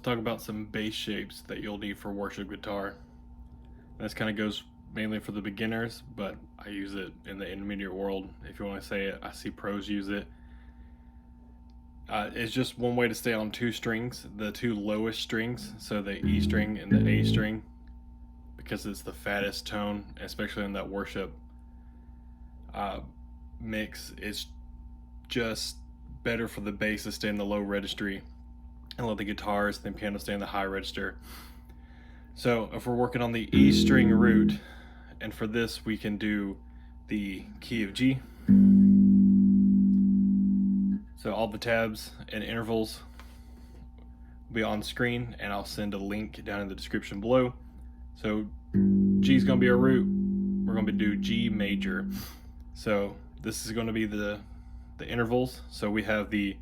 talk about some bass shapes that you'll need for worship guitar. This kind of goes mainly for the beginners, but I use it in the intermediate world. If you want to say it, I see pros use it. It's just one way to stay on two strings, the two lowest strings, so the E string and the A string, because it's the fattest tone, especially in that worship mix. It's just better for the bass to stay in the low registry and let the guitars and the piano stay in the high register. So if we're working on the E string root, and for this we can do the key of G. So all the tabs and intervals will be on screen, and I'll send a link down in the description below. So G is going to be our root. We're going to do G major. So this is going to be the intervals. So we have the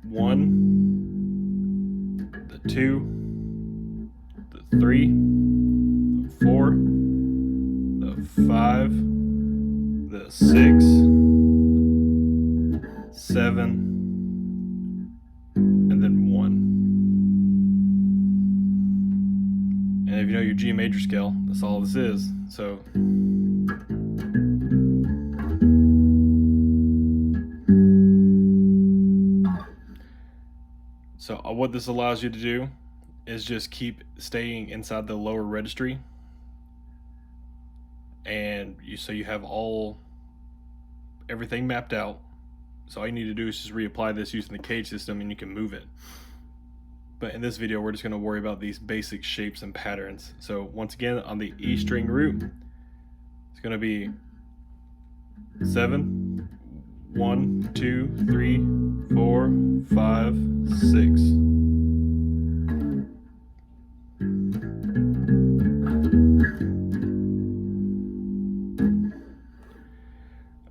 1, the 2, the 3, the 4, the 5, the 6, 7, and then 1. And if you know your G major scale, that's all this is. So what this allows you to do is just keep staying inside the lower registry, and you have everything mapped out. So all you need to do is just reapply this using the cage system, and you can move it. But in this video, we're just going to worry about these basic shapes and patterns. So once again, on the E string root, it's going to be 7, 1, 2, 3, 4, 5, 6.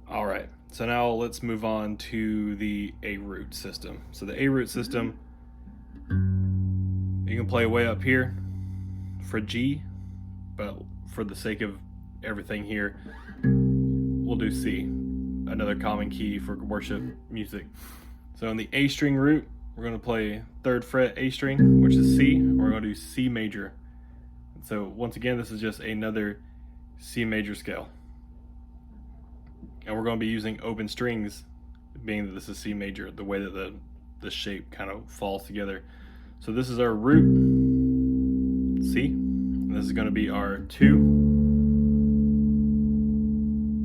All right, so now let's move on to the A root system. So the A root system, you can play way up here for G, but for the sake of everything here, we'll do C, another common key for worship music. So in the A string root, we're going to play 3rd fret A string, which is C, and we're going to do C major. So once again, this is just another C major scale. And we're going to be using open strings, being that this is C major, the way that the shape kind of falls together. So this is our root, C, and this is going to be our 2,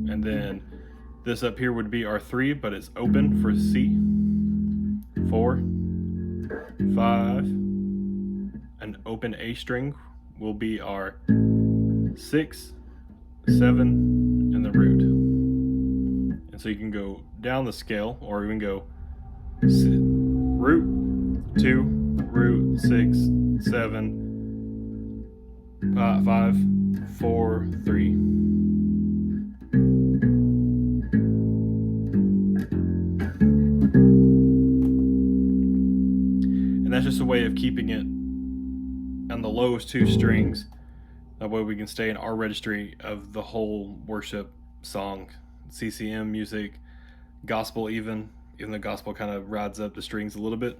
and then this up here would be our 3, but it's open for C, 4, 5, an open A string will be our 6, 7, and the root. And so you can go down the scale, or even go root, 2, root, 6, 7, 5, 4, 3. And that's just a way of keeping it on the lowest 2 strings. That way we can stay in our registry of the whole worship song, CCM music, gospel even the gospel kind of rides up the strings a little bit.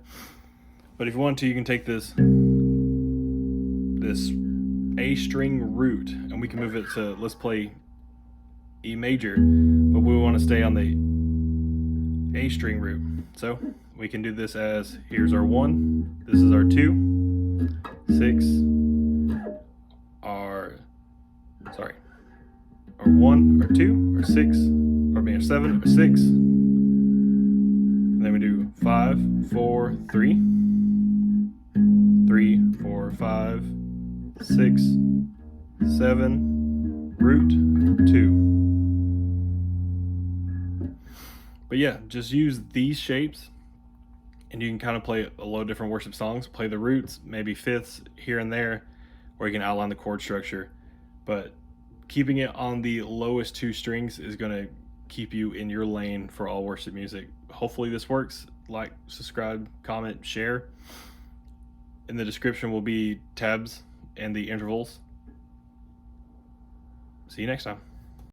But if you want to, you can take this A string root, and we can move it to, let's play E major, but we want to stay on the A string root. So we can do this as, here's our 1, this is our 2, 6, our 1, or 2, or 6, or maybe 7, or 6. And then we do 5, 4, 3. 3, 4, 5, 6, 7, root, 2. But yeah, just use these shapes, and you can kind of play a lot of different worship songs. Play the roots, maybe fifths here and there, or you can outline the chord structure. But keeping it on the lowest 2 strings is going to keep you in your lane for all worship music. Hopefully this works. Like, subscribe, comment, share. In the description will be tabs and the intervals. See you next time.